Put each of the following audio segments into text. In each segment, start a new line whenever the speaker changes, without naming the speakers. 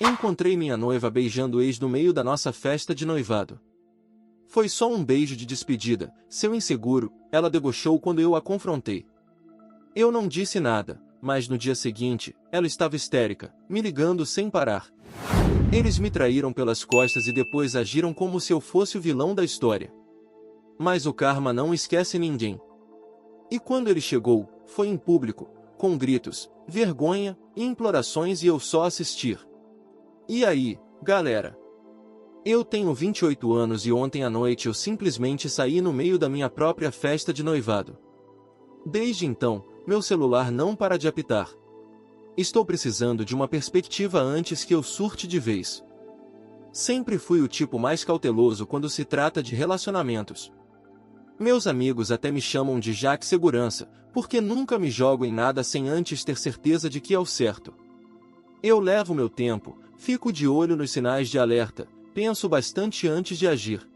Encontrei minha noiva beijando o ex no meio da nossa festa de noivado. Foi só um beijo de despedida, seu inseguro, ela debochou quando eu a confrontei. Eu não disse nada, mas no dia seguinte, ela estava histérica, me ligando sem parar. Eles me traíram pelas costas e depois agiram como se eu fosse o vilão da história. Mas o karma não esquece ninguém. E quando ele chegou, foi em público, com gritos, vergonha e implorações e eu só assistir. E aí, galera? Eu tenho 28 anos e ontem à noite eu simplesmente saí no meio da minha própria festa de noivado. Desde então, meu celular não para de apitar. Estou precisando de uma perspectiva antes que eu surte de vez. Sempre fui o tipo mais cauteloso quando se trata de relacionamentos. Meus amigos até me chamam de Jack Segurança, porque nunca me jogo em nada sem antes ter certeza de que é o certo. Eu levo meu tempo, fico de olho nos sinais de alerta, penso bastante antes de agir.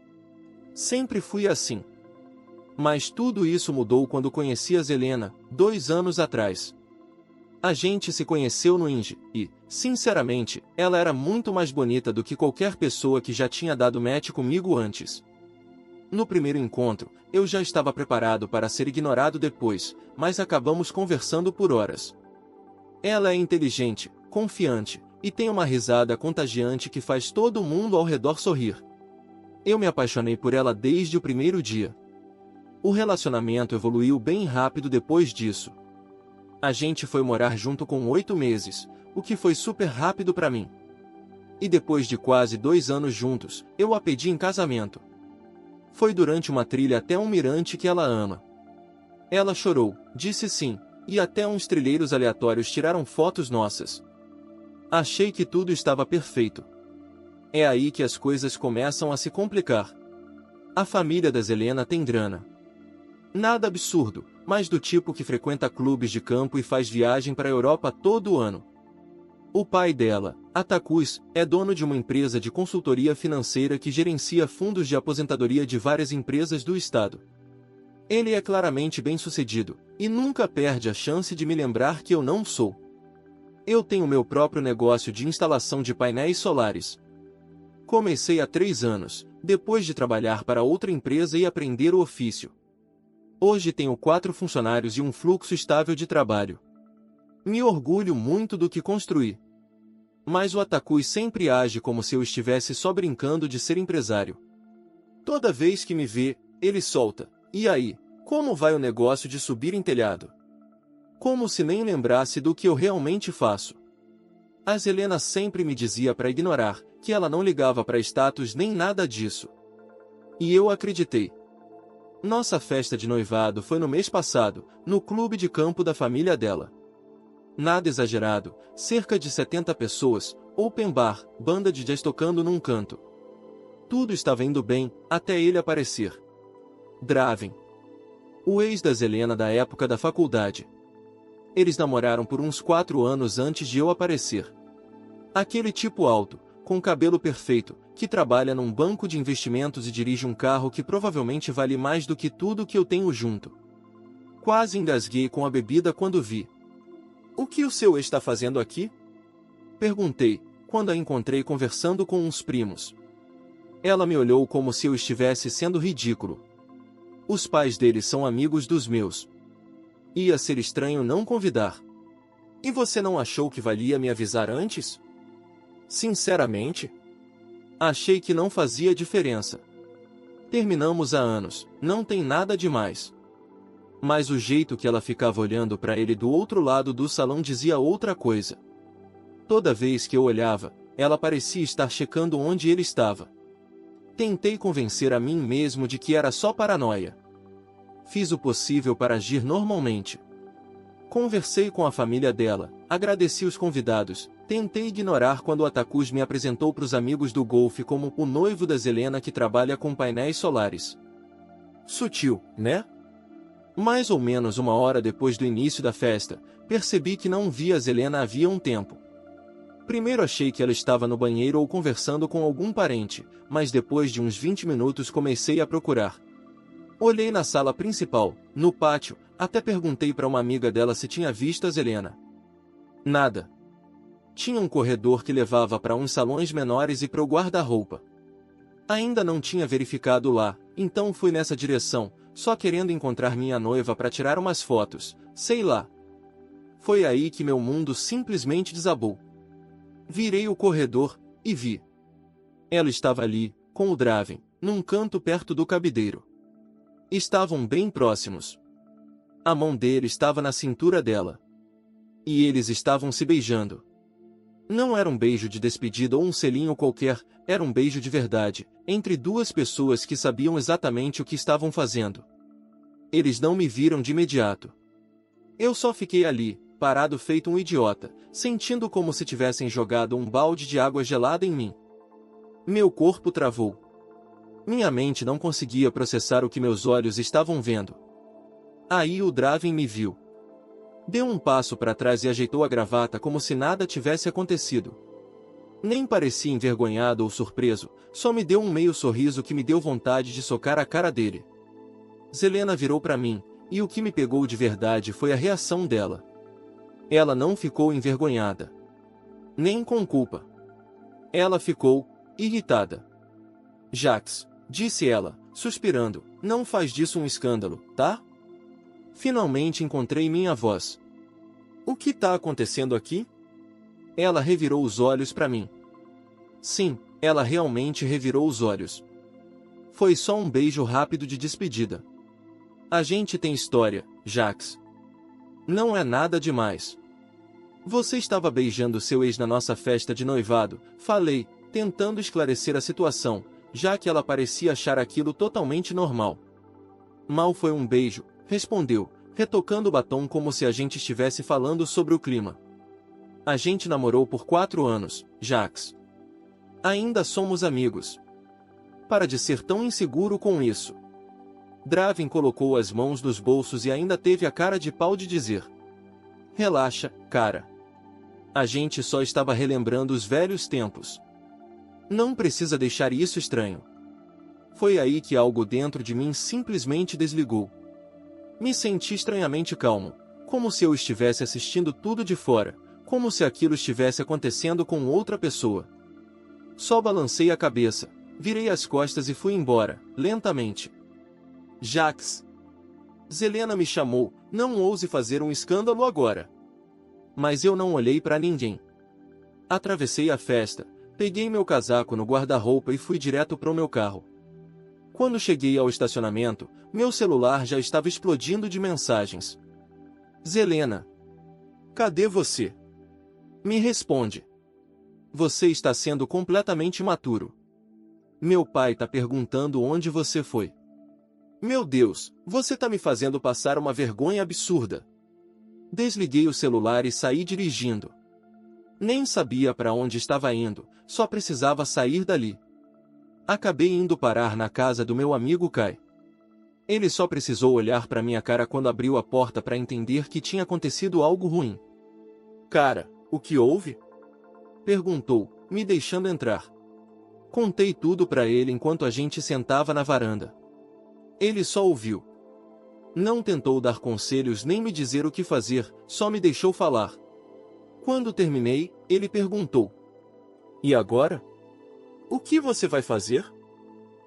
Sempre fui assim. Mas tudo isso mudou quando conheci a Zelena, 2 anos atrás. A gente se conheceu no Inge, e, sinceramente, ela era muito mais bonita do que qualquer pessoa que já tinha dado match comigo antes. No primeiro encontro, eu já estava preparado para ser ignorado depois, mas acabamos conversando por horas. Ela é inteligente, confiante, e tem uma risada contagiante que faz todo mundo ao redor sorrir. Eu me apaixonei por ela desde o primeiro dia. O relacionamento evoluiu bem rápido depois disso. A gente foi morar junto com 8 meses, o que foi super rápido para mim. E depois de quase 2 anos juntos, eu a pedi em casamento. Foi durante uma trilha até um mirante que ela ama. Ela chorou, disse sim, e até uns trilheiros aleatórios tiraram fotos nossas. Achei que tudo estava perfeito. É aí que as coisas começam a se complicar. A família da Zelena tem grana. Nada absurdo, mas do tipo que frequenta clubes de campo e faz viagem para a Europa todo ano. O pai dela, Atacus, é dono de uma empresa de consultoria financeira que gerencia fundos de aposentadoria de várias empresas do estado. Ele é claramente bem-sucedido, e nunca perde a chance de me lembrar que eu não sou. Eu tenho meu próprio negócio de instalação de painéis solares. Comecei há 3 anos, depois de trabalhar para outra empresa e aprender o ofício. Hoje tenho 4 funcionários e um fluxo estável de trabalho. Me orgulho muito do que construí. Mas o Atacus sempre age como se eu estivesse só brincando de ser empresário. Toda vez que me vê, ele solta: "E aí, como vai o negócio de subir em telhado?" Como se nem lembrasse do que eu realmente faço. A Zelena sempre me dizia para ignorar, que ela não ligava para status nem nada disso. E eu acreditei. Nossa festa de noivado foi no mês passado, no clube de campo da família dela. Nada exagerado, cerca de 70 pessoas, open bar, banda de jazz tocando num canto. Tudo estava indo bem, até ele aparecer. Draven. O ex da Zelena da época da faculdade. Eles namoraram por uns 4 anos antes de eu aparecer. Aquele tipo alto, com cabelo perfeito, que trabalha num banco de investimentos e dirige um carro que provavelmente vale mais do que tudo que eu tenho junto. Quase engasguei com a bebida quando vi. "O que o seu ex está fazendo aqui?" Perguntei, quando a encontrei conversando com uns primos. Ela me olhou como se eu estivesse sendo ridículo. Os pais dele são amigos dos meus. Ia ser estranho não convidar. E você não achou que valia me avisar antes? Sinceramente, achei que não fazia diferença. Terminamos há anos, não tem nada demais. Mas o jeito que ela ficava olhando para ele do outro lado do salão dizia outra coisa. Toda vez que eu olhava, ela parecia estar checando onde ele estava. Tentei convencer a mim mesmo de que era só paranoia. Fiz o possível para agir normalmente. Conversei com a família dela, agradeci os convidados, tentei ignorar quando o Atacus me apresentou para os amigos do golfe como o noivo da Zelena que trabalha com painéis solares. Sutil, né? Mais ou menos 1 hora depois do início da festa, percebi que não via a Zelena havia um tempo. Primeiro achei que ela estava no banheiro ou conversando com algum parente, mas depois de uns 20 minutos comecei a procurar. Olhei na sala principal, no pátio, até perguntei para uma amiga dela se tinha visto a Zelena. Nada. Tinha um corredor que levava para uns salões menores e para o guarda-roupa. Ainda não tinha verificado lá, então fui nessa direção, só querendo encontrar minha noiva para tirar umas fotos, sei lá. Foi aí que meu mundo simplesmente desabou. Virei o corredor e vi. Ela estava ali, com o Draven, num canto perto do cabideiro. Estavam bem próximos. A mão dele estava na cintura dela. E eles estavam se beijando. Não era um beijo de despedida ou um selinho qualquer, era um beijo de verdade, entre duas pessoas que sabiam exatamente o que estavam fazendo. Eles não me viram de imediato. Eu só fiquei ali, parado feito um idiota, sentindo como se tivessem jogado um balde de água gelada em mim. Meu corpo travou. Minha mente não conseguia processar o que meus olhos estavam vendo. Aí o Draven me viu. Deu um passo para trás e ajeitou a gravata como se nada tivesse acontecido. Nem parecia envergonhado ou surpreso, só me deu um meio sorriso que me deu vontade de socar a cara dele. Zelena virou para mim, e o que me pegou de verdade foi a reação dela. Ela não ficou envergonhada. Nem com culpa. Ela ficou irritada. Jax, disse ela, suspirando, não faz disso um escândalo, tá? Finalmente encontrei minha voz. O que tá acontecendo aqui? Ela revirou os olhos para mim. Sim, ela realmente revirou os olhos. Foi só um beijo rápido de despedida. A gente tem história, Jax. Não é nada demais. Você estava beijando seu ex na nossa festa de noivado, falei, tentando esclarecer a situação, já que ela parecia achar aquilo totalmente normal. Mal foi um beijo, respondeu, retocando o batom como se a gente estivesse falando sobre o clima. A gente namorou por 4 anos, Jax. Ainda somos amigos. Para de ser tão inseguro com isso. Draven colocou as mãos nos bolsos e ainda teve a cara de pau de dizer: relaxa, cara. A gente só estava relembrando os velhos tempos. Não precisa deixar isso estranho. Foi aí que algo dentro de mim simplesmente desligou. Me senti estranhamente calmo, como se eu estivesse assistindo tudo de fora, como se aquilo estivesse acontecendo com outra pessoa. Só balancei a cabeça, virei as costas e fui embora, lentamente. Jax. Zelena me chamou, não ouse fazer um escândalo agora. Mas eu não olhei para ninguém. Atravessei a festa, peguei meu casaco no guarda-roupa e fui direto para o meu carro. Quando cheguei ao estacionamento, meu celular já estava explodindo de mensagens. Zelena. Cadê você? Me responde. Você está sendo completamente imaturo. Meu pai tá perguntando onde você foi. Meu Deus, você tá me fazendo passar uma vergonha absurda. Desliguei o celular e saí dirigindo. Nem sabia para onde estava indo, só precisava sair dali. Acabei indo parar na casa do meu amigo Kai. Ele só precisou olhar para minha cara quando abriu a porta para entender que tinha acontecido algo ruim. Cara, o que houve? Perguntou, me deixando entrar. Contei tudo para ele enquanto a gente sentava na varanda. Ele só ouviu. Não tentou dar conselhos nem me dizer o que fazer, só me deixou falar. Quando terminei, ele perguntou: e agora? O que você vai fazer?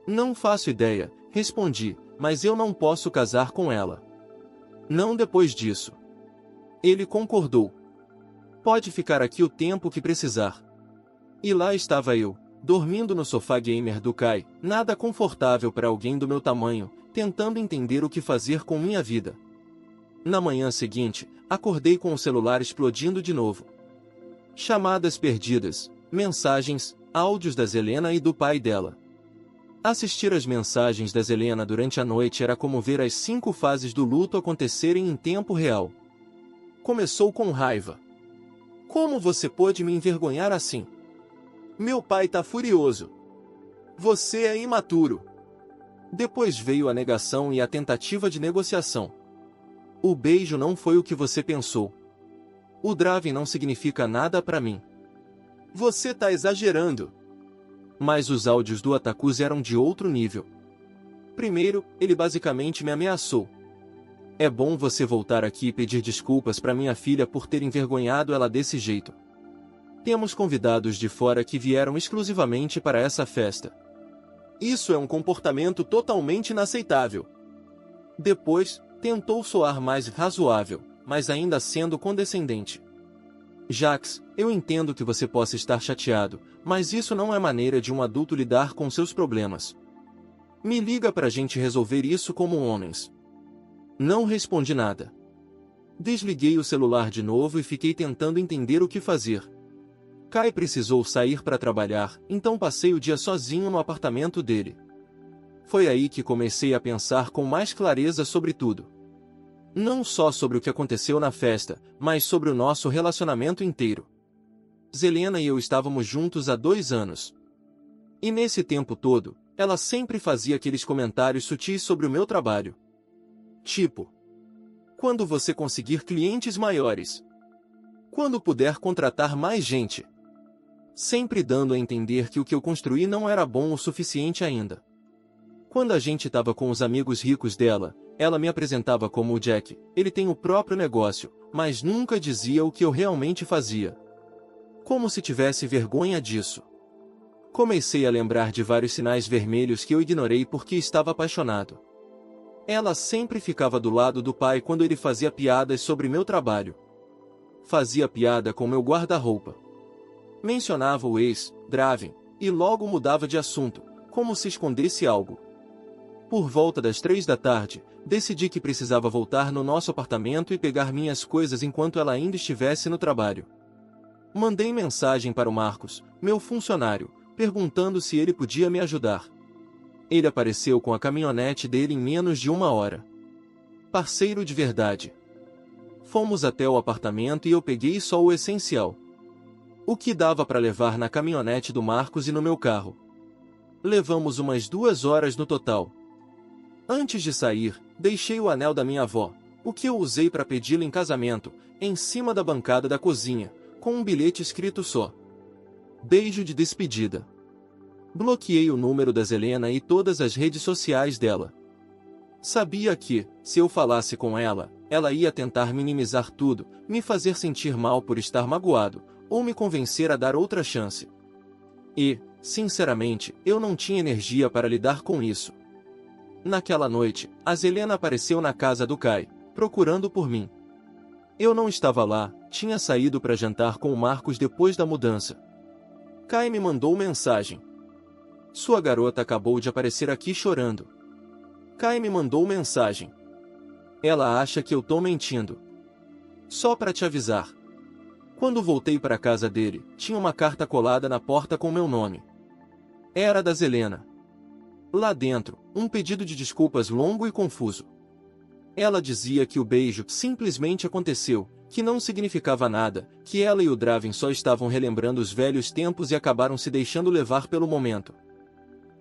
Não faço ideia, respondi, mas eu não posso casar com ela. Não depois disso. Ele concordou. Pode ficar aqui o tempo que precisar. E lá estava eu, dormindo no sofá gamer do Kai, nada confortável para alguém do meu tamanho, tentando entender o que fazer com minha vida. Na manhã seguinte, acordei com o celular explodindo de novo. Chamadas perdidas, mensagens, áudios da Zelena e do pai dela. Assistir às mensagens da Zelena durante a noite era como ver as 5 fases do luto acontecerem em tempo real. Começou com raiva. Como você pôde me envergonhar assim? Meu pai tá furioso. Você é imaturo. Depois veio a negação e a tentativa de negociação. O beijo não foi o que você pensou. O Draven não significa nada pra mim. Você tá exagerando. Mas os áudios do Atacus eram de outro nível. Primeiro, ele basicamente me ameaçou. É bom você voltar aqui e pedir desculpas pra minha filha por ter envergonhado ela desse jeito. Temos convidados de fora que vieram exclusivamente para essa festa. Isso é um comportamento totalmente inaceitável. Depois, tentou soar mais razoável, mas ainda sendo condescendente. Jax, eu entendo que você possa estar chateado, mas isso não é maneira de um adulto lidar com seus problemas. Me liga pra gente resolver isso como homens. Não respondi nada. Desliguei o celular de novo e fiquei tentando entender o que fazer. Kai precisou sair para trabalhar, então passei o dia sozinho no apartamento dele. Foi aí que comecei a pensar com mais clareza sobre tudo. Não só sobre o que aconteceu na festa, mas sobre o nosso relacionamento inteiro. Zelena e eu estávamos juntos há 2 anos. E nesse tempo todo, ela sempre fazia aqueles comentários sutis sobre o meu trabalho. Tipo: quando você conseguir clientes maiores. Quando puder contratar mais gente. Sempre dando a entender que o que eu construí não era bom o suficiente ainda. Quando a gente estava com os amigos ricos dela, ela me apresentava como o Jack, ele tem o próprio negócio, mas nunca dizia o que eu realmente fazia. Como se tivesse vergonha disso. Comecei a lembrar de vários sinais vermelhos que eu ignorei porque estava apaixonado. Ela sempre ficava do lado do pai quando ele fazia piadas sobre meu trabalho. Fazia piada com meu guarda-roupa. Mencionava o ex, Draven, e logo mudava de assunto, como se escondesse algo. Por volta das 3 da tarde, decidi que precisava voltar no nosso apartamento e pegar minhas coisas enquanto ela ainda estivesse no trabalho. Mandei mensagem para o Marcos, meu funcionário, perguntando se ele podia me ajudar. Ele apareceu com a caminhonete dele em menos de 1 hora. Parceiro de verdade. Fomos até o apartamento e eu peguei só o essencial. O que dava para levar na caminhonete do Marcos e no meu carro. Levamos umas 2 horas no total. Antes de sair, deixei o anel da minha avó, o que eu usei para pedi-lo em casamento, em cima da bancada da cozinha, com um bilhete escrito só: beijo de despedida. Bloqueei o número da Zelena e todas as redes sociais dela. Sabia que, se eu falasse com ela, ela ia tentar minimizar tudo, me fazer sentir mal por estar magoado, ou me convencer a dar outra chance. E, sinceramente, eu não tinha energia para lidar com isso. Naquela noite, a Zelena apareceu na casa do Kai, procurando por mim. Eu não estava lá, tinha saído para jantar com o Marcos depois da mudança. Kai me mandou mensagem. Sua garota acabou de aparecer aqui chorando. Kai me mandou mensagem. Ela acha que eu tô mentindo. Só para te avisar. Quando voltei para a casa dele, tinha uma carta colada na porta com meu nome. Era da Zelena. Lá dentro, um pedido de desculpas longo e confuso. Ela dizia que o beijo simplesmente aconteceu, que não significava nada, que ela e o Draven só estavam relembrando os velhos tempos e acabaram se deixando levar pelo momento.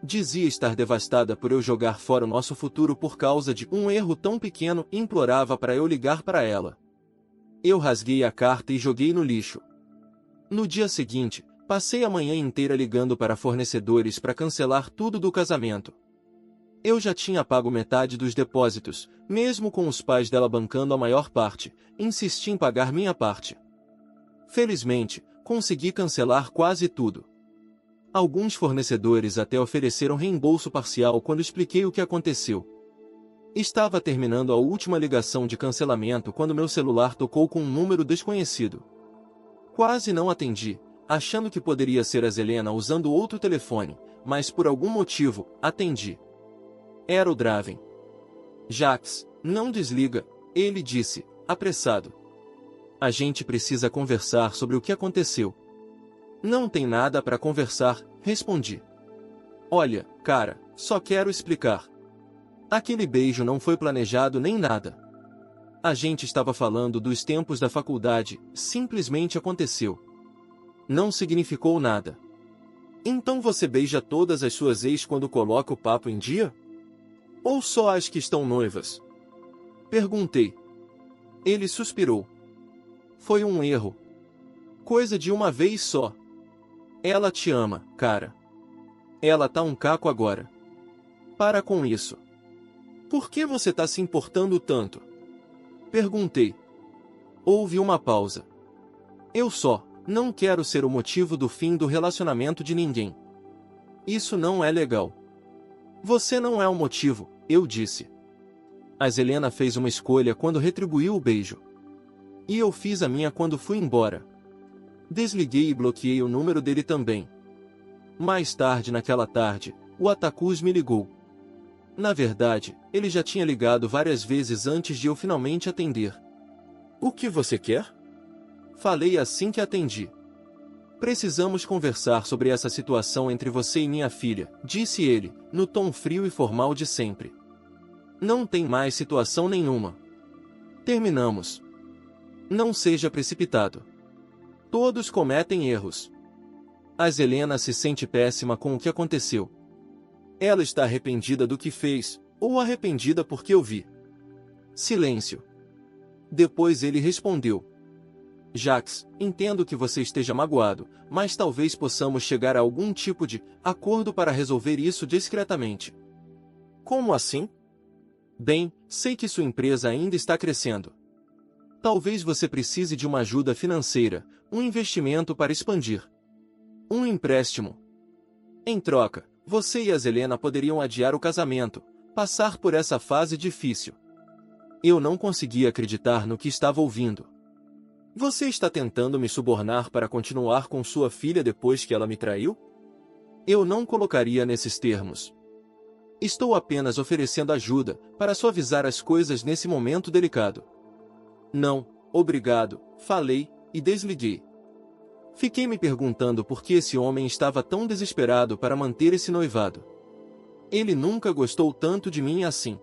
Dizia estar devastada por eu jogar fora o nosso futuro por causa de um erro tão pequeno e implorava para eu ligar para ela. Eu rasguei a carta e joguei no lixo. No dia seguinte, passei a manhã inteira ligando para fornecedores para cancelar tudo do casamento. Eu já tinha pago metade dos depósitos, mesmo com os pais dela bancando a maior parte, insisti em pagar minha parte. Felizmente, consegui cancelar quase tudo. Alguns fornecedores até ofereceram reembolso parcial quando expliquei o que aconteceu. Estava terminando a última ligação de cancelamento quando meu celular tocou com um número desconhecido. Quase não atendi, achando que poderia ser a Zelena usando outro telefone, mas por algum motivo, atendi. Era o Draven. Jax, não desliga, ele disse, apressado. A gente precisa conversar sobre o que aconteceu. Não tem nada para conversar, respondi. Olha, cara, só quero explicar. Aquele beijo não foi planejado nem nada. A gente estava falando dos tempos da faculdade, simplesmente aconteceu. Não significou nada. Então você beija todas as suas ex quando coloca o papo em dia? Ou só as que estão noivas? Perguntei. Ele suspirou. Foi um erro. Coisa de uma vez só. Ela te ama, cara. Ela tá um caco agora. Para com isso. Por que você tá se importando tanto? Perguntei. Houve uma pausa. Eu só Não quero ser o motivo do fim do relacionamento de ninguém. Isso não é legal. Você não é o motivo, eu disse. A Helena fez uma escolha quando retribuiu o beijo. E eu fiz a minha quando fui embora. Desliguei e bloqueei o número dele também. Mais tarde naquela tarde, o Atacus me ligou. Na verdade, ele já tinha ligado várias vezes antes de eu finalmente atender. O que você quer? Falei assim que atendi. Precisamos conversar sobre essa situação entre você e minha filha, disse ele, no tom frio e formal de sempre. Não tem mais situação nenhuma. Terminamos. Não seja precipitado. Todos cometem erros. A Helena se sente péssima com o que aconteceu. Ela está arrependida do que fez, ou arrependida porque eu vi. Silêncio. Depois ele respondeu. Jacques, entendo que você esteja magoado, mas talvez possamos chegar a algum tipo de acordo para resolver isso discretamente. Como assim? Bem, sei que sua empresa ainda está crescendo. Talvez você precise de uma ajuda financeira, um investimento para expandir. Um empréstimo. Em troca, você e a Helena poderiam adiar o casamento, passar por essa fase difícil. Eu não conseguia acreditar no que estava ouvindo. Você está tentando me subornar para continuar com sua filha depois que ela me traiu? Eu não colocaria nesses termos. Estou apenas oferecendo ajuda para suavizar as coisas nesse momento delicado. Não, obrigado, falei, e desliguei. Fiquei me perguntando por que esse homem estava tão desesperado para manter esse noivado. Ele nunca gostou tanto de mim assim.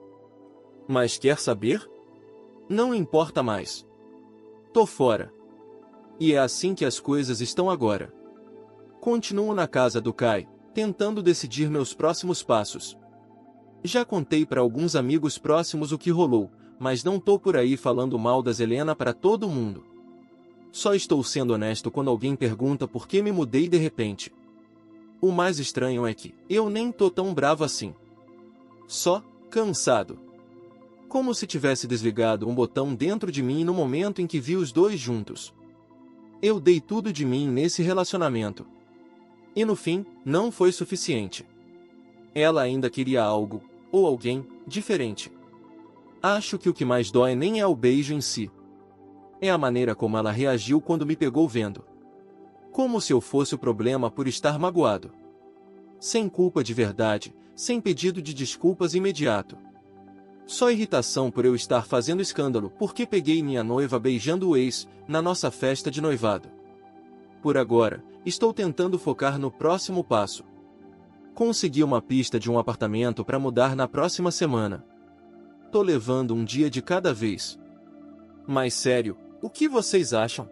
Mas quer saber? Não importa mais. Tô fora. E é assim que as coisas estão agora. Continuo na casa do Kai, tentando decidir meus próximos passos. Já contei para alguns amigos próximos o que rolou, mas não tô por aí falando mal da Helena para todo mundo. Só estou sendo honesto quando alguém pergunta por que me mudei de repente. O mais estranho é que eu nem tô tão bravo assim. Só cansado. Como se tivesse desligado um botão dentro de mim no momento em que vi os dois juntos. Eu dei tudo de mim nesse relacionamento. E no fim, não foi suficiente. Ela ainda queria algo, ou alguém, diferente. Acho que o que mais dói nem é o beijo em si. É a maneira como ela reagiu quando me pegou vendo. Como se eu fosse o problema por estar magoado. Sem culpa de verdade, sem pedido de desculpas imediato. Só irritação por eu estar fazendo escândalo porque peguei minha noiva beijando o ex, na nossa festa de noivado. Por agora, estou tentando focar no próximo passo. Consegui uma pista de um apartamento para mudar na próxima semana. Tô levando um dia de cada vez. Mas sério, o que vocês acham?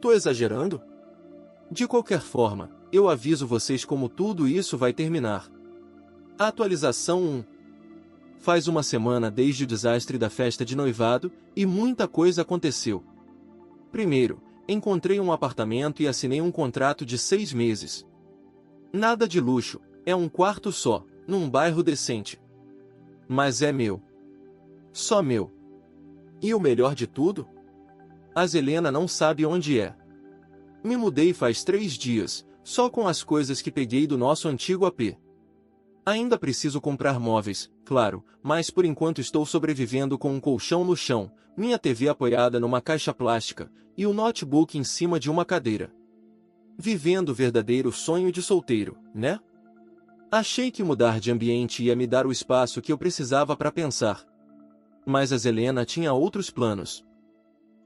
Tô exagerando? De qualquer forma, eu aviso vocês como tudo isso vai terminar. Atualização 1. Faz uma semana desde o desastre da festa de noivado, e muita coisa aconteceu. Primeiro, encontrei um apartamento e assinei um contrato de 6 meses. Nada de luxo, é um quarto só, num bairro decente. Mas é meu. Só meu. E o melhor de tudo? A Helena não sabe onde é. Me mudei faz 3 dias, só com as coisas que peguei do nosso antigo AP. Ainda preciso comprar móveis, claro, mas por enquanto estou sobrevivendo com um colchão no chão, minha TV apoiada numa caixa plástica, e o notebook em cima de uma cadeira. Vivendo o verdadeiro sonho de solteiro, né? Achei que mudar de ambiente ia me dar o espaço que eu precisava para pensar. Mas a Helena tinha outros planos.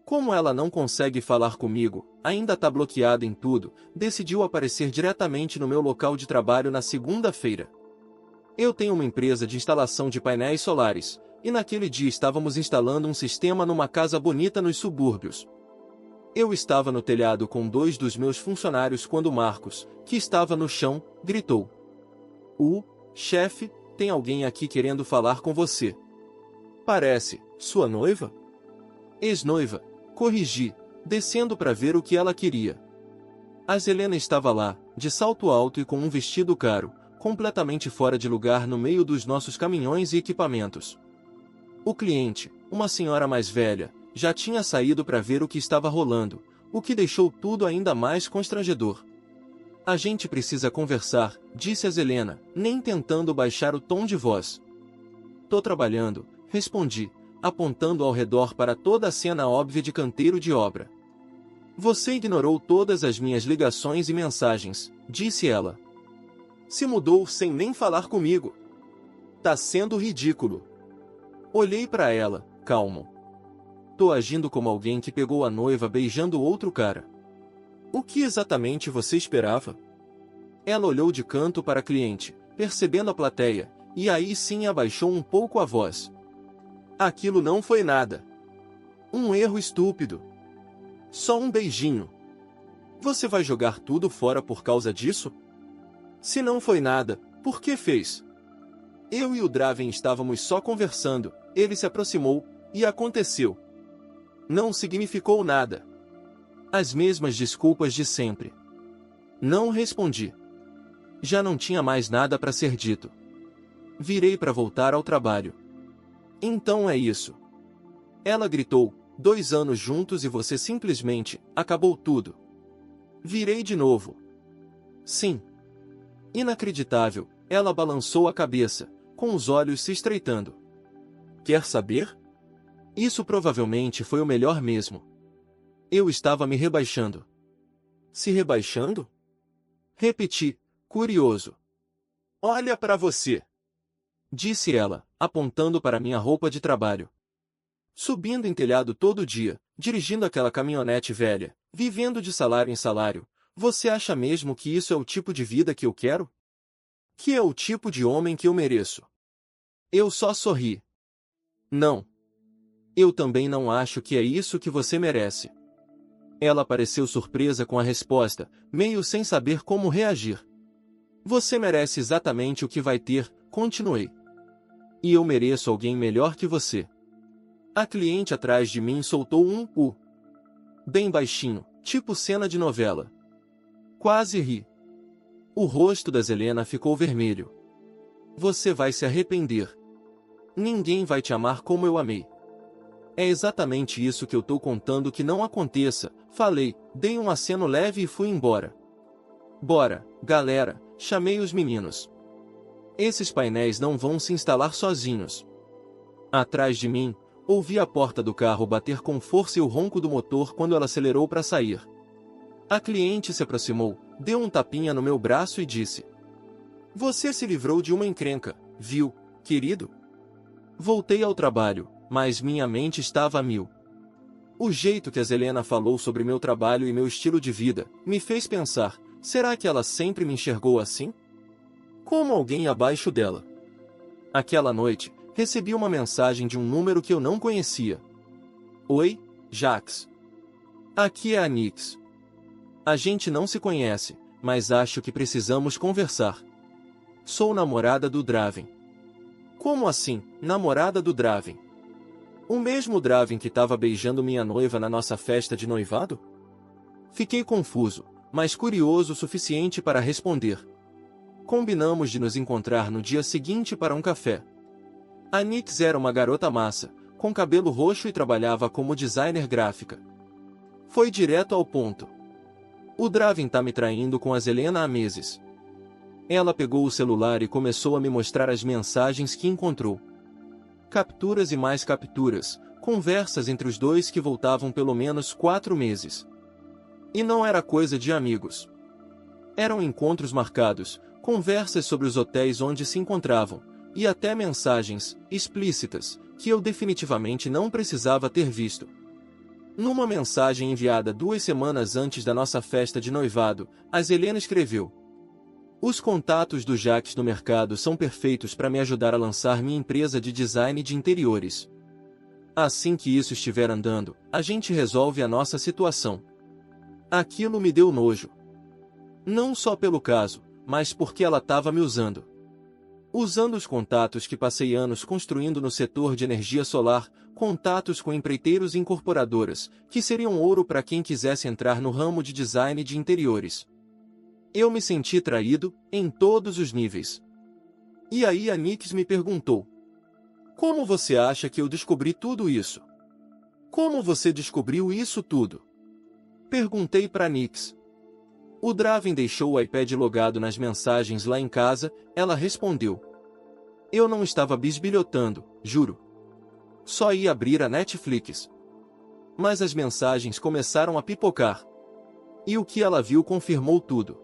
Como ela não consegue falar comigo, ainda tá bloqueada em tudo, decidiu aparecer diretamente no meu local de trabalho na segunda-feira. Eu tenho uma empresa de instalação de painéis solares, e naquele dia estávamos instalando um sistema numa casa bonita nos subúrbios. Eu estava no telhado com 2 dos meus funcionários quando Marcos, que estava no chão, gritou. Chefe, tem alguém aqui querendo falar com você. Parece, sua noiva? Ex-noiva, corrigi, descendo para ver o que ela queria. A Helena estava lá, de salto alto e com um vestido caro, completamente fora de lugar no meio dos nossos caminhões e equipamentos. O cliente, uma senhora mais velha, já tinha saído para ver o que estava rolando, o que deixou tudo ainda mais constrangedor. A gente precisa conversar, disse a Zelena, nem tentando baixar o tom de voz. Tô trabalhando, respondi, apontando ao redor para toda a cena óbvia de canteiro de obra. Você ignorou todas as minhas ligações e mensagens, disse ela. Se mudou sem nem falar comigo. Tá sendo ridículo. Olhei para ela, calmo. Tô agindo como alguém que pegou a noiva beijando outro cara. O que exatamente você esperava? Ela olhou de canto para a cliente, percebendo a plateia, e aí sim abaixou um pouco a voz. Aquilo não foi nada. Um erro estúpido. Só um beijinho. Você vai jogar tudo fora por causa disso? Se não foi nada, por que fez? Eu e o Draven estávamos só conversando, ele se aproximou, e aconteceu. Não significou nada. As mesmas desculpas de sempre. Não respondi. Já não tinha mais nada para ser dito. Virei para voltar ao trabalho. Então é isso. Ela gritou, 2 anos juntos e você simplesmente acabou tudo. Virei de novo. Sim. Inacreditável, ela balançou a cabeça, com os olhos se estreitando. Quer saber? Isso provavelmente foi o melhor mesmo. Eu estava me rebaixando. Se rebaixando? Repeti, curioso. Olha para você, disse ela, apontando para minha roupa de trabalho. Subindo em telhado todo dia, dirigindo aquela caminhonete velha, vivendo de salário em salário, você acha mesmo que isso é o tipo de vida que eu quero? Que é o tipo de homem que eu mereço? Eu só sorri. Não. Eu também não acho que é isso que você merece. Ela pareceu surpresa com a resposta, meio sem saber como reagir. Você merece exatamente o que vai ter, continuei. E eu mereço alguém melhor que você. A cliente atrás de mim soltou um "u". Bem baixinho, tipo cena de novela. Quase ri. O rosto da Zelena ficou vermelho. Você vai se arrepender. Ninguém vai te amar como eu amei. É exatamente isso que eu tô contando que não aconteça, falei, dei um aceno leve e fui embora. Bora, galera, chamei os meninos. Esses painéis não vão se instalar sozinhos. Atrás de mim, ouvi a porta do carro bater com força e o ronco do motor quando ela acelerou para sair. A cliente se aproximou, deu um tapinha no meu braço e disse: Você se livrou de uma encrenca, viu, querido? Voltei ao trabalho, mas minha mente estava a mil. O jeito que a Zelena falou sobre meu trabalho e meu estilo de vida me fez pensar, será que ela sempre me enxergou assim? Como alguém abaixo dela. Aquela noite, recebi uma mensagem de um número que eu não conhecia. Oi, Jax. Aqui é a Nix. A gente não se conhece, mas acho que precisamos conversar. Sou namorada do Draven. Como assim, namorada do Draven? O mesmo Draven que estava beijando minha noiva na nossa festa de noivado? Fiquei confuso, mas curioso o suficiente para responder. Combinamos de nos encontrar no dia seguinte para um café. A Nix era uma garota massa, com cabelo roxo e trabalhava como designer gráfica. Foi direto ao ponto. O Draven tá me traindo com a Zelena há meses. Ela pegou o celular e começou a me mostrar as mensagens que encontrou. Capturas e mais capturas, conversas entre os dois que voltavam pelo menos 4 meses. E não era coisa de amigos. Eram encontros marcados, conversas sobre os hotéis onde se encontravam, e até mensagens explícitas, que eu definitivamente não precisava ter visto. Numa mensagem enviada 2 semanas antes da nossa festa de noivado, a Zelena escreveu: Os contatos do Jax no mercado são perfeitos para me ajudar a lançar minha empresa de design de interiores. Assim que isso estiver andando, a gente resolve a nossa situação. Aquilo me deu nojo. Não só pelo caso, mas porque ela estava me usando. Usando os contatos que passei anos construindo no setor de energia solar, contatos com empreiteiros e incorporadoras, que seriam ouro para quem quisesse entrar no ramo de design de interiores. Eu me senti traído, em todos os níveis. E aí a Nix me perguntou: Como você acha que eu descobri tudo isso? Como você descobriu isso tudo? Perguntei para Nix. O Draven deixou o iPad logado nas mensagens lá em casa, ela respondeu. Eu não estava bisbilhotando, juro. Só ia abrir a Netflix. Mas as mensagens começaram a pipocar. E o que ela viu confirmou tudo.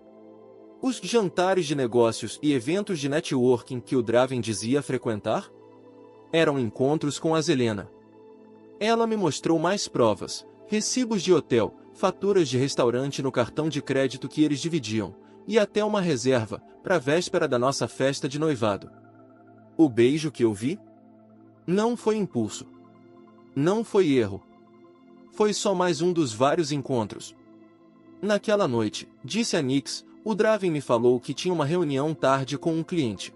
Os jantares de negócios e eventos de networking que o Draven dizia frequentar? Eram encontros com a Zelena. Ela me mostrou mais provas, recibos de hotel, faturas de restaurante no cartão de crédito que eles dividiam, e até uma reserva, para a véspera da nossa festa de noivado. O beijo que eu vi? Não foi impulso. Não foi erro. Foi só mais um dos vários encontros. Naquela noite, disse a Nix, o Draven me falou que tinha uma reunião tarde com um cliente.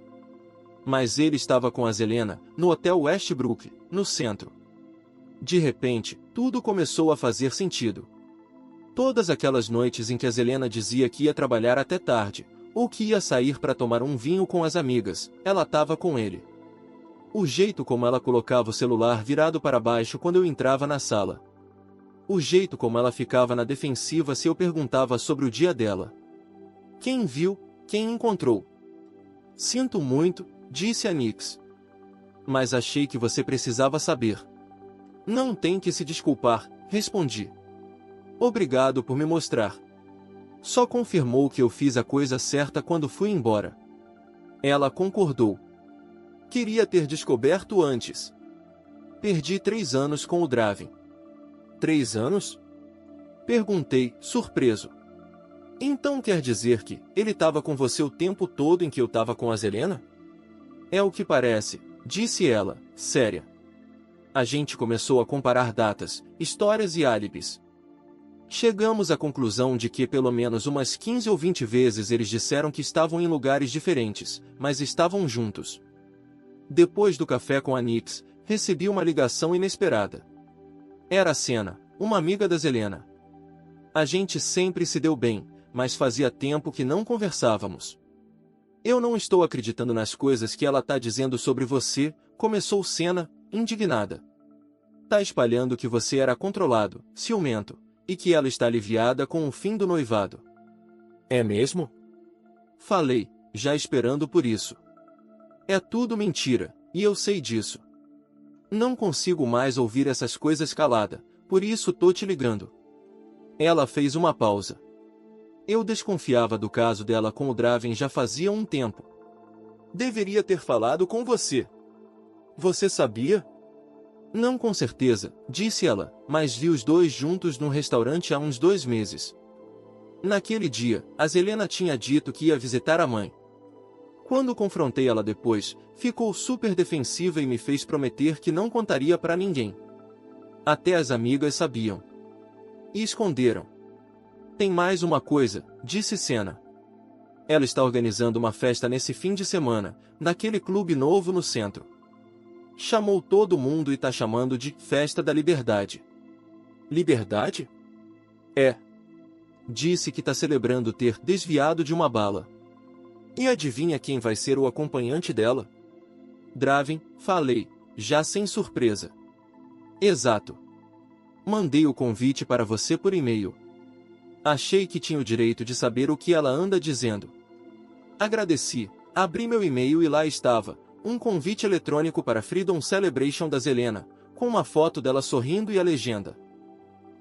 Mas ele estava com a Zelena, no Hotel Westbrook, no centro. De repente, tudo começou a fazer sentido. Todas aquelas noites em que a Zelena dizia que ia trabalhar até tarde, ou que ia sair para tomar um vinho com as amigas, ela estava com ele. O jeito como ela colocava o celular virado para baixo quando eu entrava na sala. O jeito como ela ficava na defensiva se eu perguntava sobre o dia dela. Quem viu, quem encontrou. Sinto muito, disse a Nix. Mas achei que você precisava saber. Não tem que se desculpar, respondi. Obrigado por me mostrar. Só confirmou que eu fiz a coisa certa quando fui embora. Ela concordou. Queria ter descoberto antes. Perdi 3 anos com o Draven. 3 anos? Perguntei, surpreso. Então quer dizer que ele estava com você o tempo todo em que eu estava com a Zelena? É o que parece, disse ela, séria. A gente começou a comparar datas, histórias e álibis. Chegamos à conclusão de que pelo menos umas 15 ou 20 vezes eles disseram que estavam em lugares diferentes, mas estavam juntos. Depois do café com a Nix, recebi uma ligação inesperada. Era a Senna, uma amiga da Zelena. A gente sempre se deu bem, mas fazia tempo que não conversávamos. Eu não estou acreditando nas coisas que ela tá dizendo sobre você, começou Senna, indignada. Tá espalhando que você era controlado, ciumento, e que ela está aliviada com o fim do noivado. É mesmo? Falei, já esperando por isso. É tudo mentira, e eu sei disso. Não consigo mais ouvir essas coisas calada, por isso tô te ligando. Ela fez uma pausa. Eu desconfiava do caso dela com o Draven já fazia um tempo. Deveria ter falado com você. Você sabia? Não com certeza, disse ela, mas vi os dois juntos num restaurante há uns 2 meses. Naquele dia, a Zelena tinha dito que ia visitar a mãe. Quando confrontei ela depois, ficou super defensiva e me fez prometer que não contaria para ninguém. Até as amigas sabiam. E esconderam. Tem mais uma coisa, disse Senna. Ela está organizando uma festa nesse fim de semana, naquele clube novo no centro. Chamou todo mundo e tá chamando de Festa da Liberdade. Liberdade? É. Disse que tá celebrando ter desviado de uma bala. E adivinha quem vai ser o acompanhante dela? Draven, falei, já sem surpresa. Exato. Mandei o convite para você por e-mail. Achei que tinha o direito de saber o que ela anda dizendo. Agradeci, abri meu e-mail e lá estava, um convite eletrônico para Freedom Celebration da Zelena, com uma foto dela sorrindo e a legenda.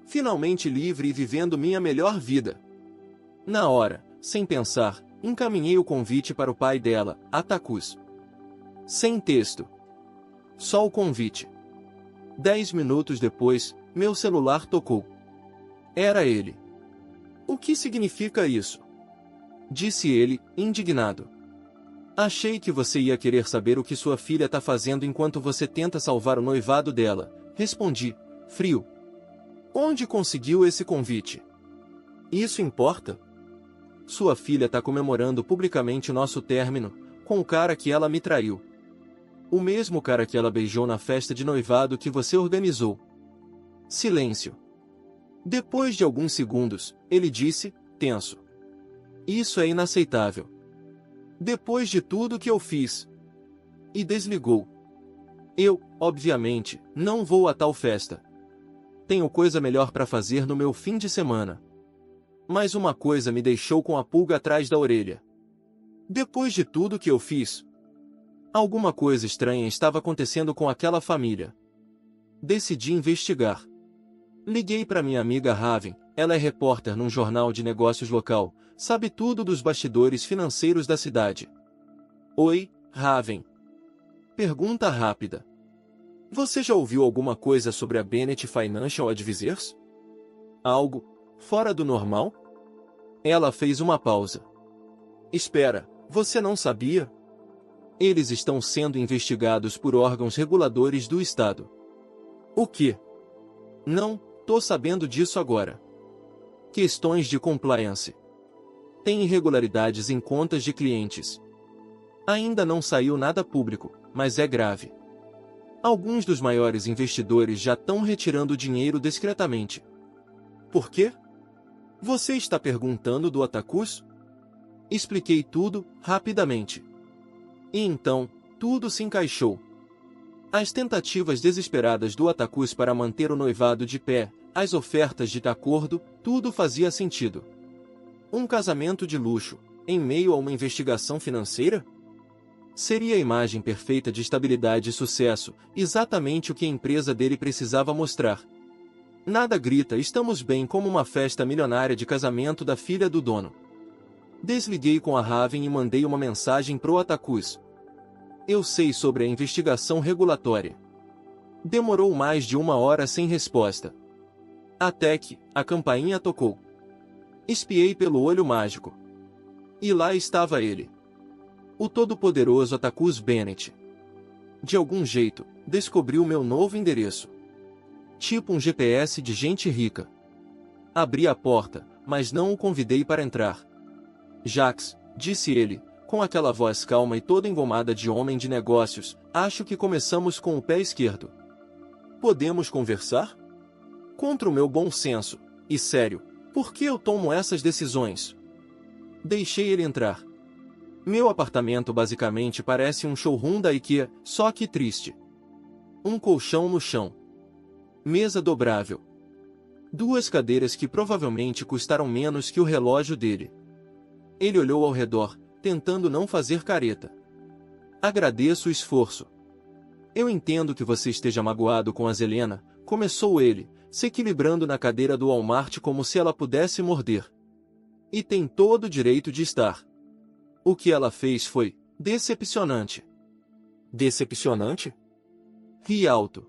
Finalmente livre e vivendo minha melhor vida. Na hora, sem pensar, encaminhei o convite para o pai dela, Atacus. Sem texto. Só o convite. 10 minutos depois, meu celular tocou. Era ele. O que significa isso? Disse ele, indignado. Achei que você ia querer saber o que sua filha está fazendo enquanto você tenta salvar o noivado dela, respondi, frio. Onde conseguiu esse convite? Isso importa? Sua filha está comemorando publicamente o nosso término, com o cara que ela me traiu. O mesmo cara que ela beijou na festa de noivado que você organizou. Silêncio. Depois de alguns segundos, ele disse, tenso. Isso é inaceitável. Depois de tudo que eu fiz. E desligou. Eu, obviamente, não vou a tal festa. Tenho coisa melhor para fazer no meu fim de semana. Mas uma coisa me deixou com a pulga atrás da orelha. Depois de tudo que eu fiz, alguma coisa estranha estava acontecendo com aquela família. Decidi investigar. Liguei para minha amiga Raven, ela é repórter num jornal de negócios local, sabe tudo dos bastidores financeiros da cidade. Oi, Raven. Pergunta rápida. Você já ouviu alguma coisa sobre a Bennett Financial Advisors? Algo fora do normal? Ela fez uma pausa. Espera, você não sabia? Eles estão sendo investigados por órgãos reguladores do estado. O quê? Não, tô sabendo disso agora. Questões de compliance. Tem irregularidades em contas de clientes. Ainda não saiu nada público, mas é grave. Alguns dos maiores investidores já estão retirando dinheiro discretamente. Por quê? Você está perguntando do Atacus? Expliquei tudo, rapidamente. E então, tudo se encaixou. As tentativas desesperadas do Atacus para manter o noivado de pé, as ofertas de acordo, tudo fazia sentido. Um casamento de luxo, em meio a uma investigação financeira? Seria a imagem perfeita de estabilidade e sucesso, exatamente o que a empresa dele precisava mostrar. Nada grita estamos bem como uma festa milionária de casamento da filha do dono. Desliguei com a Raven e mandei uma mensagem pro Atacus. Eu sei sobre a investigação regulatória. Demorou mais de 1 hora sem resposta. Até que a campainha tocou. Espiei pelo olho mágico. E lá estava ele. O todo-poderoso Atacus Bennett. De algum jeito, descobriu meu novo endereço. Tipo um GPS de gente rica. Abri a porta, mas não o convidei para entrar. Jax, disse ele, com aquela voz calma e toda engomada de homem de negócios, acho que começamos com o pé esquerdo. Podemos conversar? Contra o meu bom senso, e sério, por que eu tomo essas decisões? Deixei ele entrar. Meu apartamento basicamente parece um showroom da IKEA, só que triste. Um colchão no chão. Mesa dobrável. 2 cadeiras que provavelmente custaram menos que o relógio dele. Ele olhou ao redor, tentando não fazer careta. Agradeço o esforço. Eu entendo que você esteja magoado com a Zelena, começou ele, se equilibrando na cadeira do Walmart como se ela pudesse morder. E tem todo o direito de estar. O que ela fez foi decepcionante. Decepcionante? Ri alto.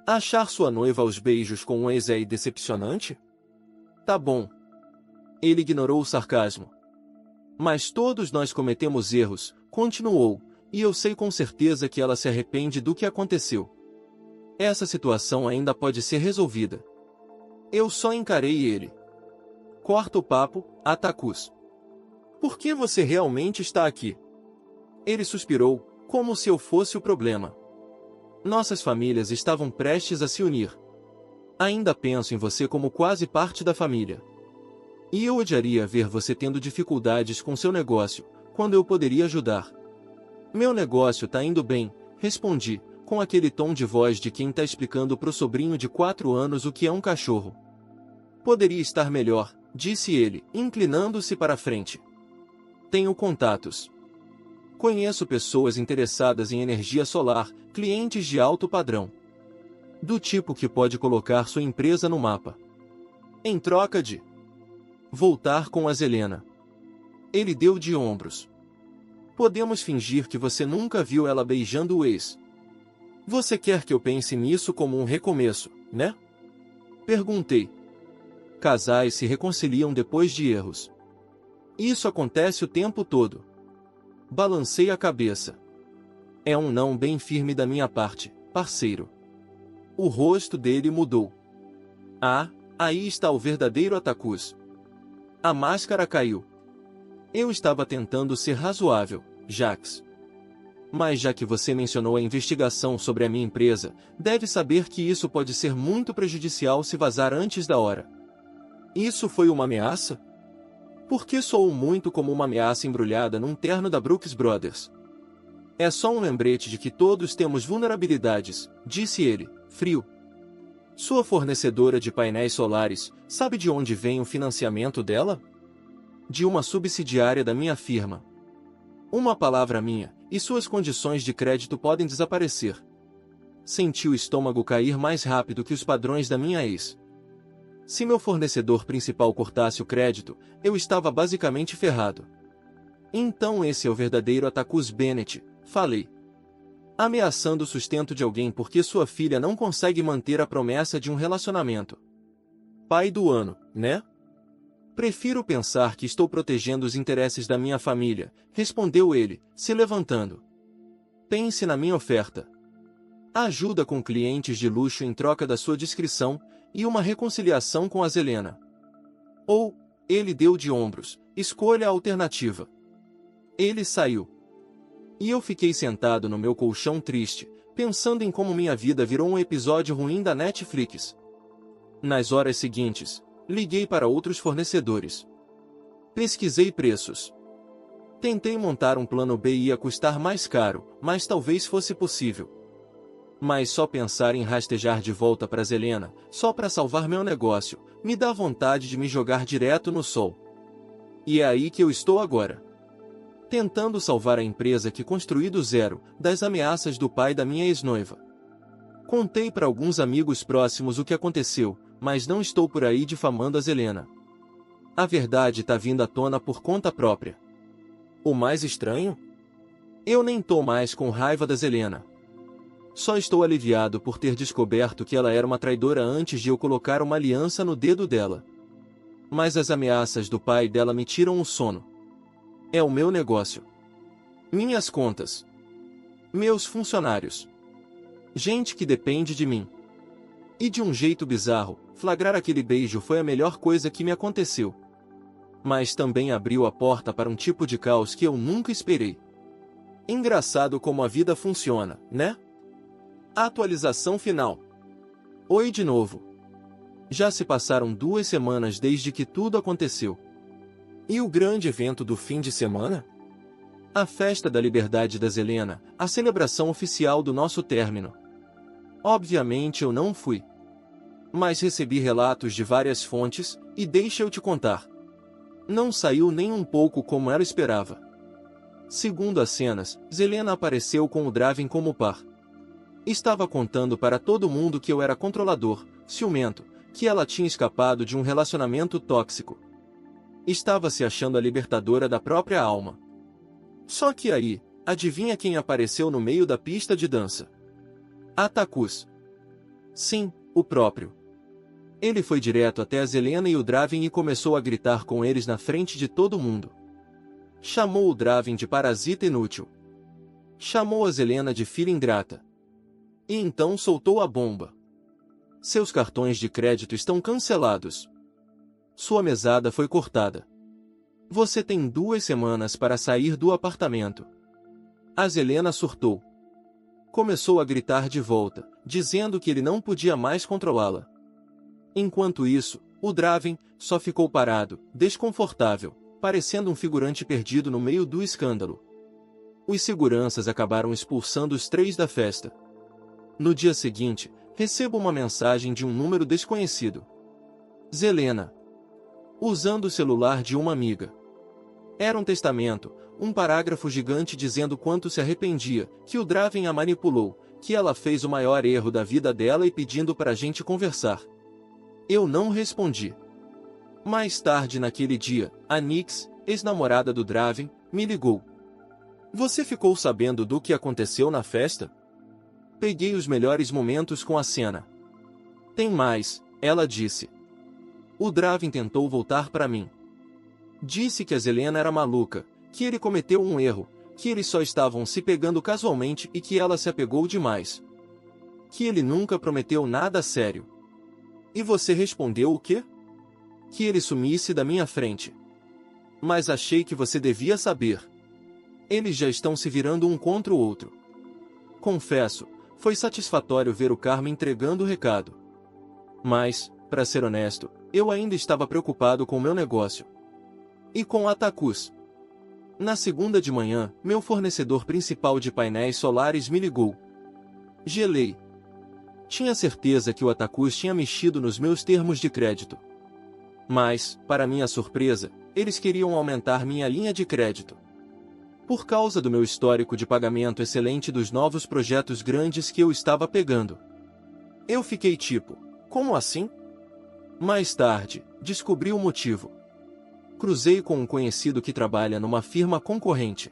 Achar sua noiva aos beijos com um ex é decepcionante? Tá bom. Ele ignorou o sarcasmo. Mas todos nós cometemos erros, continuou, e eu sei com certeza que ela se arrepende do que aconteceu. Essa situação ainda pode ser resolvida. Eu só encarei ele. Corta o papo, Atacus. Por que você realmente está aqui? Ele suspirou, como se eu fosse o problema. Nossas famílias estavam prestes a se unir. Ainda penso em você como quase parte da família. E eu odiaria ver você tendo dificuldades com seu negócio, quando eu poderia ajudar. Meu negócio tá indo bem, respondi, com aquele tom de voz de quem tá explicando pro sobrinho de 4 anos o que é um cachorro. Poderia estar melhor, disse ele, inclinando-se para a frente. Tenho contatos. Conheço pessoas interessadas em energia solar, clientes de alto padrão. Do tipo que pode colocar sua empresa no mapa. Em troca de voltar com a Zelena. Ele deu de ombros. Podemos fingir que você nunca viu ela beijando o ex. Você quer que eu pense nisso como um recomeço, né? Perguntei. Casais se reconciliam depois de erros. Isso acontece o tempo todo. Balancei a cabeça. É um não bem firme da minha parte, parceiro. O rosto dele mudou. Ah, aí está o verdadeiro Atacus. A máscara caiu. Eu estava tentando ser razoável, Jax. Mas já que você mencionou a investigação sobre a minha empresa, deve saber que isso pode ser muito prejudicial se vazar antes da hora. Isso foi uma ameaça? Porque soou muito como uma ameaça embrulhada num terno da Brooks Brothers. É só um lembrete de que todos temos vulnerabilidades, disse ele, frio. Sua fornecedora de painéis solares, sabe de onde vem o financiamento dela? De uma subsidiária da minha firma. Uma palavra minha, e suas condições de crédito podem desaparecer. Senti o estômago cair mais rápido que os padrões da minha ex. Se meu fornecedor principal cortasse o crédito, eu estava basicamente ferrado. Então esse é o verdadeiro Atticus Bennet, falei. Ameaçando o sustento de alguém porque sua filha não consegue manter a promessa de um relacionamento. Pai do ano, né? Prefiro pensar que estou protegendo os interesses da minha família, respondeu ele, se levantando. Pense na minha oferta. Ajuda com clientes de luxo em troca da sua discrição e uma reconciliação com a Zelena. Ou, ele deu de ombros, escolha a alternativa. Ele saiu. E eu fiquei sentado no meu colchão triste, pensando em como minha vida virou um episódio ruim da Netflix. Nas horas seguintes, liguei para outros fornecedores. Pesquisei preços. Tentei montar um plano B. Ia custar mais caro, mas talvez fosse possível. Mas só pensar em rastejar de volta para Zelena, só para salvar meu negócio, me dá vontade de me jogar direto no sol. E é aí que eu estou agora. Tentando salvar a empresa que construí do zero, das ameaças do pai da minha ex-noiva. Contei para alguns amigos próximos o que aconteceu, mas não estou por aí difamando a Zelena. A verdade tá vindo à tona por conta própria. O mais estranho? Eu nem tô mais com raiva da Zelena. Só estou aliviado por ter descoberto que ela era uma traidora antes de eu colocar uma aliança no dedo dela. Mas as ameaças do pai dela me tiram o sono. É o meu negócio. Minhas contas. Meus funcionários. Gente que depende de mim. E de um jeito bizarro, flagrar aquele beijo foi a melhor coisa que me aconteceu. Mas também abriu a porta para um tipo de caos que eu nunca esperei. Engraçado como a vida funciona, né? Atualização final. Oi de novo. Já se passaram 2 semanas desde que tudo aconteceu. E o grande evento do fim de semana? A festa da liberdade da Zelena, a celebração oficial do nosso término. Obviamente eu não fui. Mas recebi relatos de várias fontes, e deixa eu te contar. Não saiu nem um pouco como ela esperava. Segundo as cenas, Zelena apareceu com o Draven como par. Estava contando para todo mundo que eu era controlador, ciumento, que ela tinha escapado de um relacionamento tóxico. Estava se achando a libertadora da própria alma. Só que aí, adivinha quem apareceu no meio da pista de dança? Atticus. Sim, o próprio. Ele foi direto até a Zelena e o Draven e começou a gritar com eles na frente de todo mundo. Chamou o Draven de parasita inútil. Chamou a Zelena de filha ingrata. E então soltou a bomba. Seus cartões de crédito estão cancelados. Sua mesada foi cortada. Você tem 2 semanas para sair do apartamento. A Zelena surtou. Começou a gritar de volta, dizendo que ele não podia mais controlá-la. Enquanto isso, o Draven só ficou parado, desconfortável, parecendo um figurante perdido no meio do escândalo. Os seguranças acabaram expulsando os 3 da festa. No dia seguinte, recebo uma mensagem de um número desconhecido. Zelena. Usando o celular de uma amiga. Era um testamento, um parágrafo gigante dizendo quanto se arrependia, que o Draven a manipulou, que ela fez o maior erro da vida dela e pedindo para a gente conversar. Eu não respondi. Mais tarde naquele dia, a Nyx, ex-namorada do Draven, me ligou. Você ficou sabendo do que aconteceu na festa? Peguei os melhores momentos com a cena. Tem mais, ela disse. O Draven tentou voltar para mim. Disse que a Zelena era maluca, que ele cometeu um erro, que eles só estavam se pegando casualmente e que ela se apegou demais. Que ele nunca prometeu nada sério. E você respondeu o quê? Que ele sumisse da minha frente. Mas achei que você devia saber. Eles já estão se virando um contra o outro. Confesso, foi satisfatório ver o Karma entregando o recado. Mas, para ser honesto, eu ainda estava preocupado com meu negócio. E com Atticus. Na segunda de manhã, meu fornecedor principal de painéis solares me ligou. Gelei. Tinha certeza que o Atacus tinha mexido nos meus termos de crédito. Mas, para minha surpresa, eles queriam aumentar minha linha de crédito. Por causa do meu histórico de pagamento excelente dos novos projetos grandes que eu estava pegando. Eu fiquei tipo, como assim? Mais tarde, descobri o motivo. Cruzei com um conhecido que trabalha numa firma concorrente.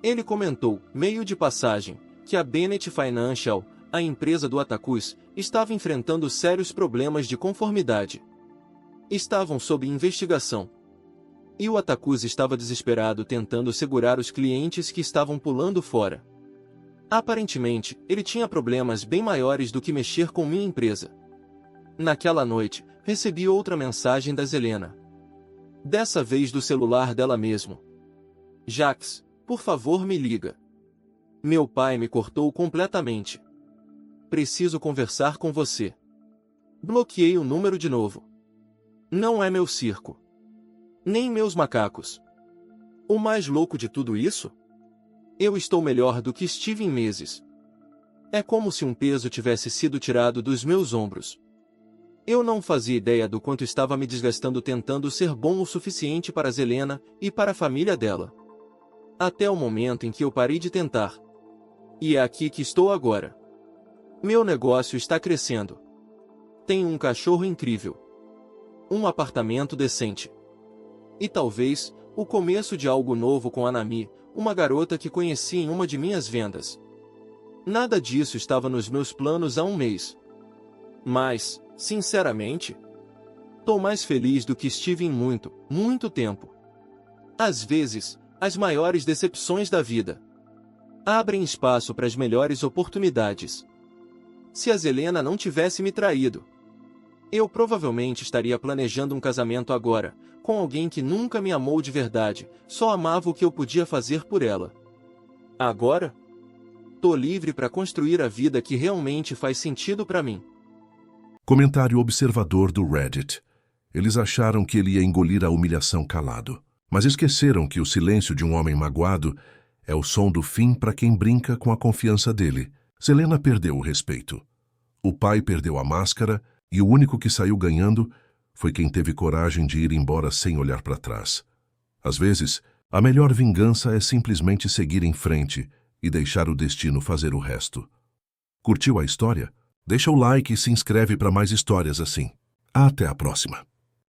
Ele comentou, meio de passagem, que a Bennett Financial, a empresa do Atacus, estava enfrentando sérios problemas de conformidade. Estavam sob investigação. E o Atacus estava desesperado tentando segurar os clientes que estavam pulando fora. Aparentemente, ele tinha problemas bem maiores do que mexer com minha empresa. Naquela noite, recebi outra mensagem da Zelena. Dessa vez do celular dela mesmo. Jax, por favor me liga. Meu pai me cortou completamente. Preciso conversar com você. Bloqueei o número de novo. Não é meu circo. Nem meus macacos. O mais louco de tudo isso? Eu estou melhor do que estive em meses. É como se um peso tivesse sido tirado dos meus ombros. Eu não fazia ideia do quanto estava me desgastando tentando ser bom o suficiente para Zelena e para a família dela. Até o momento em que eu parei de tentar. E é aqui que estou agora. Meu negócio está crescendo. Tenho um cachorro incrível. Um apartamento decente. E talvez, o começo de algo novo com a Nami, uma garota que conheci em uma de minhas vendas. Nada disso estava nos meus planos há um mês. Mas, sinceramente, tô mais feliz do que estive em muito, muito tempo. Às vezes, as maiores decepções da vida abrem espaço para as melhores oportunidades. Se a Zelena não tivesse me traído, eu provavelmente estaria planejando um casamento agora, com alguém que nunca me amou de verdade, só amava o que eu podia fazer por ela. Agora, tô livre para construir a vida que realmente faz sentido para mim.
Comentário observador do Reddit. Eles acharam que ele ia engolir a humilhação calado, mas esqueceram que o silêncio de um homem magoado é o som do fim para quem brinca com a confiança dele. Zelena perdeu o respeito. O pai perdeu a máscara e o único que saiu ganhando foi quem teve coragem de ir embora sem olhar para trás. Às vezes, a melhor vingança é simplesmente seguir em frente e deixar o destino fazer o resto. Curtiu a história? Deixa o like e se inscreve para mais histórias assim. Até a próxima!